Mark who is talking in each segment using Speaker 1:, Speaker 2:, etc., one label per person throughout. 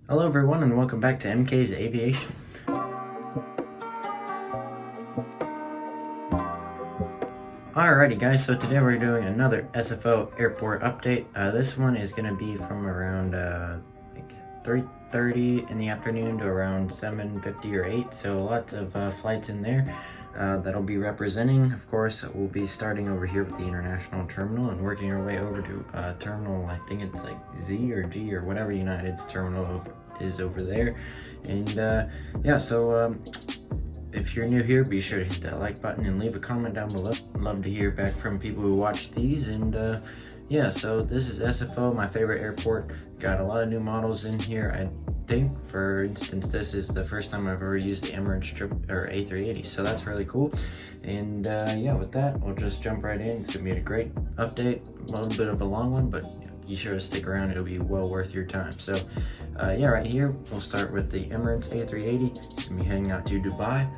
Speaker 1: Hello everyone and welcome back to MK's Aviation. Alrighty guys, so today we're doing another SFO airport update. This one is going to be from around like 3:30 in the afternoon to around 7:50 or 8, so lots of flights in there that'll be representing. Of course, we'll be starting over here with the international terminal and working our way over to terminal, I think it's like Z or G or whatever United's terminal is over there. And yeah, so if you're new here, be sure to hit that like button and leave a comment down below. I'd love to hear back from people who watch these. And yeah, so this is SFO, my favorite airport. Got a lot of new models in here. I think, for instance, this is the first time I've ever used the Emirates A380, so that's really cool. And yeah, with that, we'll just jump right in. It's gonna be a great update, a little bit of a long one, but be sure to stick around. It'll be well worth your time. So yeah, right here we'll start with the Emirates A380. It's gonna be heading out to Dubai.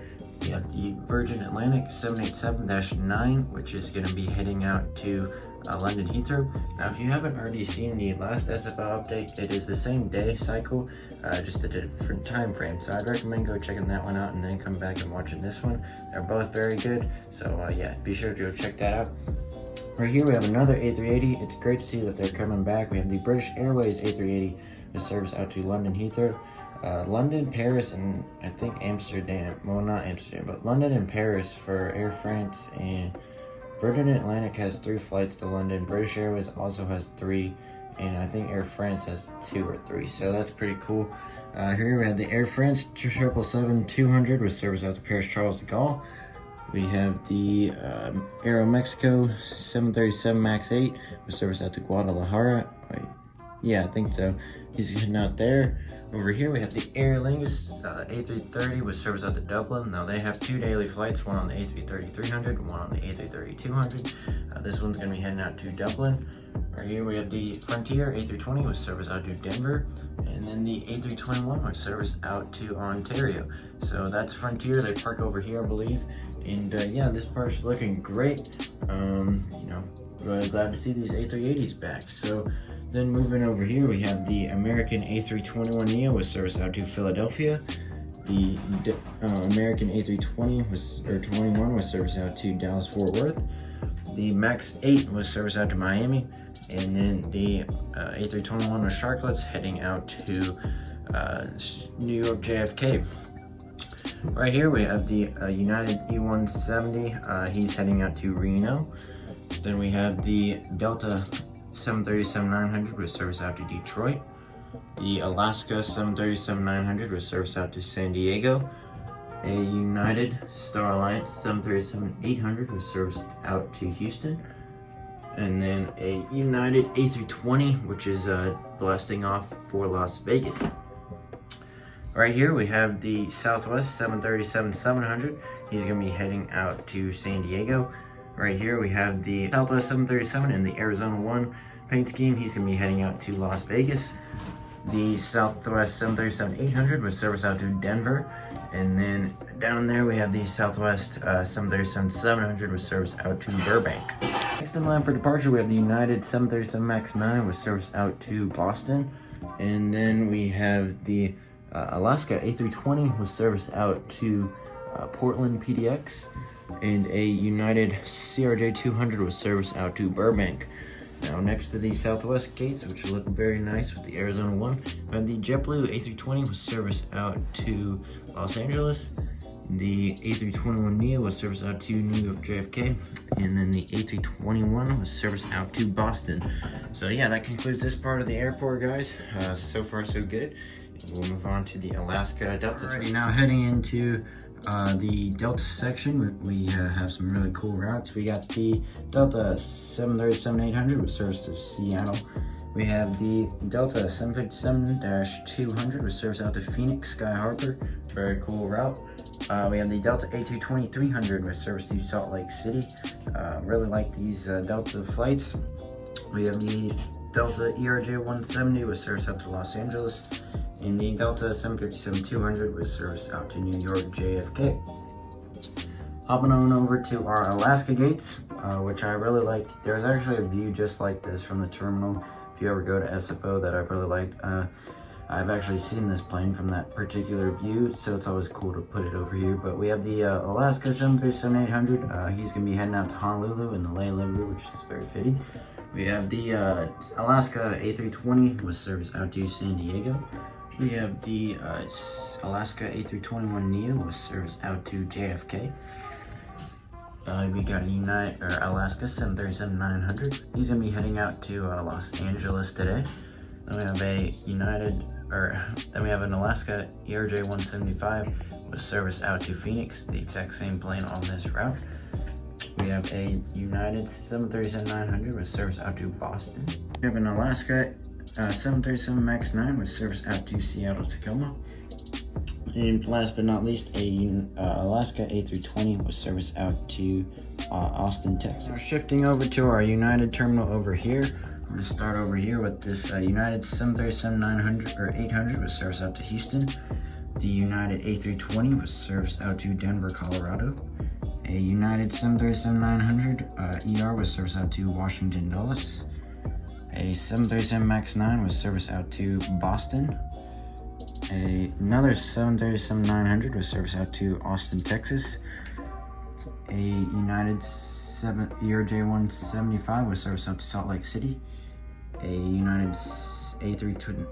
Speaker 1: We have the Virgin Atlantic 787-9, which is going to be heading out to London Heathrow. Now, if you haven't already seen the last SFO update, it is the same day cycle, just at a different time frame. So I'd recommend go checking that one out and then come back and watching this one. They're both very good. So yeah, be sure to go check that out. Right here we have another A380. It's great to see that they're coming back. We have the British Airways A380 with service out to London Heathrow. London, Paris, and I think Amsterdam. Well, not Amsterdam, but London and Paris for Air France. And Virgin Atlantic has 3 flights to London. British Airways also has 3. And I think Air France has 2 or 3. So that's pretty cool. Here we have the Air France 777-200 with service out to Paris Charles de Gaulle. We have the Aeromexico 737 MAX 8 with service out to Guadalajara. Yeah, I think so. He's heading out there. Over here we have the Aer Lingus A330 with service out to Dublin. Now they have 2 daily flights, one on the A330-300 and one on the A330-200. This one's going to be heading out to Dublin. Right here we have the Frontier A320 with service out to Denver. And then the A321 with service out to Ontario. So that's Frontier. They park over here, I believe. And yeah, this part's looking great. You know, really glad to see these A380s back. So then moving over here, we have the American A321neo with service out to Philadelphia. The American A320 or 21 with service out to Dallas-Fort Worth. The MAX 8 with service out to Miami. And then the A321 with Sharklets heading out to New York JFK. Right here we have the United E170. He's heading out to Reno. Then we have the Delta 737-900 with service out to Detroit. The Alaska 737-900 with service out to San Diego. A United Star Alliance 737-800 with service out to Houston. And then a United A320, which is blasting off for Las Vegas. Right here we have the Southwest 737-700. He's going to be heading out to San Diego. Right here we have the Southwest 737 and the Arizona 1 paint scheme. He's going to be heading out to Las Vegas. The Southwest 737-800 with service out to Denver. And then down there we have the Southwest 737-700 with service out to Burbank. Next in line for departure we have the United 737 MAX 9 with service out to Boston. And then we have the Alaska A320 with service out to Portland PDX. And a United CRJ 200 with service out to Burbank. Now next to the Southwest gates, which look very nice with the Arizona 1, we have the JetBlue A320 with service out to Los Angeles. The A321neo with service out to New York JFK. And then the A321 with service out to Boston. So yeah, that concludes this part of the airport, guys. So far so good. We'll move on to the Alaska Delta. Alrighty, now heading into the Delta section, we have some really cool routes. We got the Delta 737-800 with service to Seattle. We have the Delta 757-200 with service out to Phoenix, Sky Harbor. Very cool route. We have the Delta A220-300 with service to Salt Lake City. Really like these Delta flights. We have the Delta ERJ-170 with service out to Los Angeles. And the Delta 757-200 with service out to New York JFK. Hopping on over to our Alaska gates, which I really like. There's actually a view just like this from the terminal if you ever go to SFO that I've really liked. I've actually seen this plane from that particular view, so it's always cool to put it over here. But we have the Alaska 737-800. He's going to be heading out to Honolulu in the layover, which is very fitting. We have the Alaska A320 with service out to San Diego. We have the Alaska A321neo with service out to JFK. We got a Alaska 737-900. He's gonna be heading out to Los Angeles today. Then we have then we have an Alaska ERJ-175 with service out to Phoenix, the exact same plane on this route. We have a United 737-900 with service out to Boston. We have an Alaska 737 MAX 9 with service out to Seattle, Tacoma. And last but not least, a Alaska A320 with service out to Austin, Texas. Now shifting over to our United terminal over here. I'm going to start over here with this United 737-900 or 800 with service out to Houston. The United A320 with service out to Denver, Colorado. A United 737-900 ER with service out to Washington, Dulles. A 737 MAX 9 with service out to Boston. Another 737-900 with service out to Austin, Texas. A United ERJ-175 with service out to Salt Lake City. A United A320.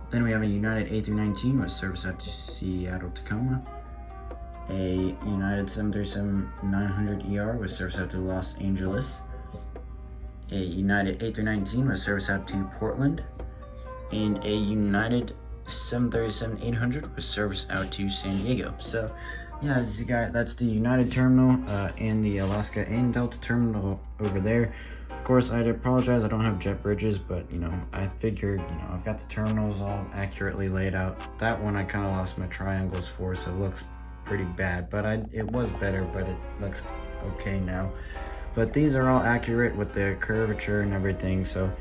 Speaker 1: Then we have a United A319 with service out to Seattle, Tacoma. A United 737-900 ER with service out to Los Angeles. A United A319 with service out to Portland. And a United 737-800 with service out to San Diego. So yeah, as you got, that's the United terminal and the Alaska and Delta terminal over there. Of course, I apologize, I don't have jet bridges, but I figured, I've got the terminals all accurately laid out. That one I kind of lost my triangles for, so it looks pretty bad, but it was better, but it looks okay now. But these are all accurate with the curvature and everything, so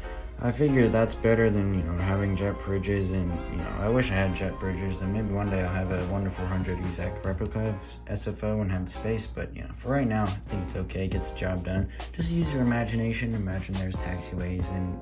Speaker 1: I figured that's better than, having jet bridges. And, I wish I had jet bridges, and maybe one day I'll have a 1/400 exact replica of SFO and have the space. But, for right now, I think it's okay. It gets the job done. Just use your imagination. Imagine there's taxiways and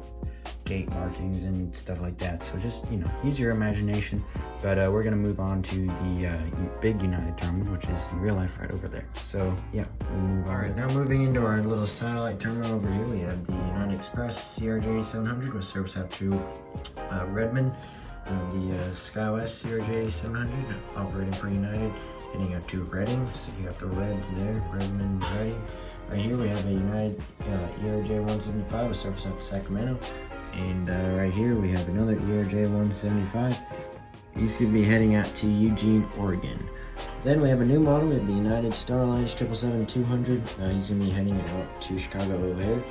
Speaker 1: gate markings and stuff like that. So just, use your imagination. But we're going to move on to the big United terminal, which is in real life right over there. So, yeah, we'll move on. All right, now moving into our little satellite terminal over here, we have the United Express CRJ-700 with service out to Redmond. And the SkyWest CRJ-700 operating for United, heading out to Reading. So you got the Reds there, Redmond, Reading. Right here we have a United ERJ-175 with service out to Sacramento. And right here we have another ERJ-175. He's going to be heading out to Eugene, Oregon. Then we have a new model. We have the United Starlines 777-200. He's going to be heading out to Chicago O'Hare.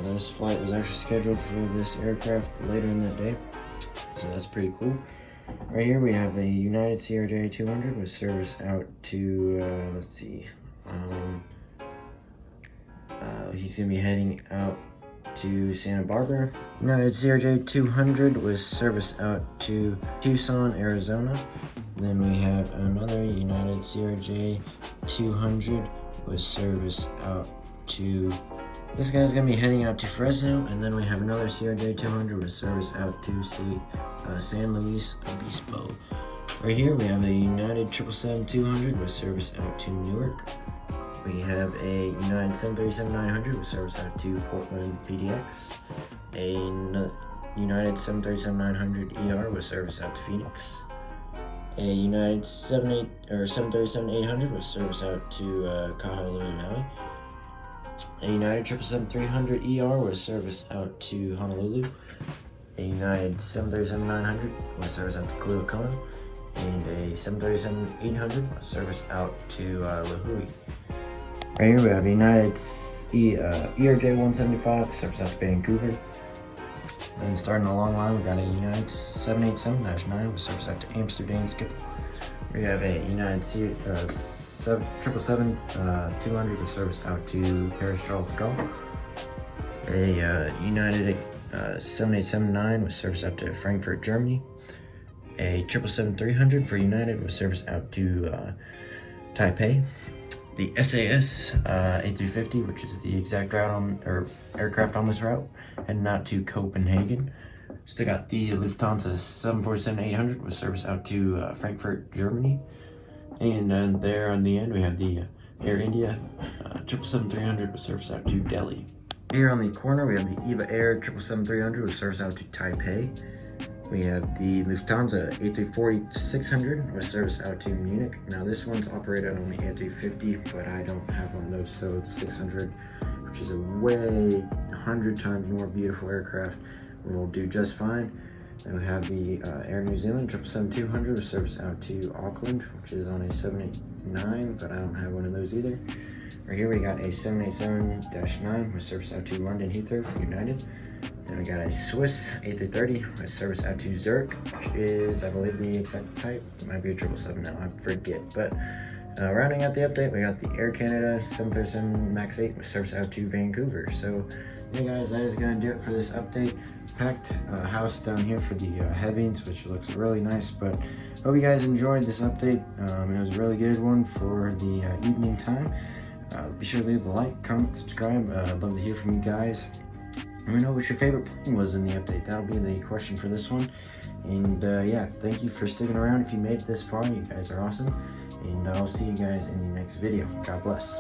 Speaker 1: This flight was actually scheduled for this aircraft later in that day, so that's pretty cool. Right here we have a United CRJ-200 with service out to, he's going to be heading out to Santa Barbara. United CRJ-200 with service out to Tucson, Arizona. Then we have another United CRJ-200 with service out to, this guy's going to be heading out to Fresno. And then we have another CRJ-200 with service out to San Luis Obispo. Right here we have a United 777-200 with service out to Newark. We have a United 737-900 with service out to Portland PDX. A United 737-900 ER with service out to Phoenix. A United 737-800 with service out to Kahului, Maui. A United 777-300 ER with service out to Honolulu. A United 737-900 with service out to Kaluakona. And a 737-800 with service out to Lahui. Right here we have United ERJ-175 service out to Vancouver. Then starting the long line, we got a United 787-9 with service out to Amsterdam, Schiphol. We have a United 777-200 with service out to Paris, Charles de Gaulle. A United 787-9 with service out to Frankfurt, Germany. A 777-300 for United with service out to Taipei. The SAS A350, which is the exact route aircraft on this route, heading out to Copenhagen. Still got the Lufthansa 747-800 with service out to Frankfurt, Germany. And there on the end we have the Air India 777-300 with service out to Delhi. Here on the corner we have the EVA Air 777-300 with service out to Taipei. We have the Lufthansa A340-600 with service out to Munich. Now this one's operated on the A350, but I don't have one of those, so it's 600, which is a way 100 times more beautiful aircraft. Will do just fine. Then we have the Air New Zealand 777-200 with service out to Auckland, which is on a 789, but I don't have one of those either. Right here we got a 787-9 with service out to London Heathrow for United. Then we got a Swiss A330 with service out to Zurich, which is, I believe, the exact type. It might be a 777 now, I forget. But rounding out the update, we got the Air Canada 737 MAX 8 with service out to Vancouver. So, hey guys, that is going to do it for this update. Packed house down here for the heavies, which looks really nice. But hope you guys enjoyed this update. It was a really good one for the evening time. Be sure to leave a like, comment, subscribe. I'd love to hear from you guys. Let me know what your favorite plane was in the update. That'll be the question for this one. And yeah, thank you for sticking around. If you made it this far, you guys are awesome. And I'll see you guys in the next video. God bless.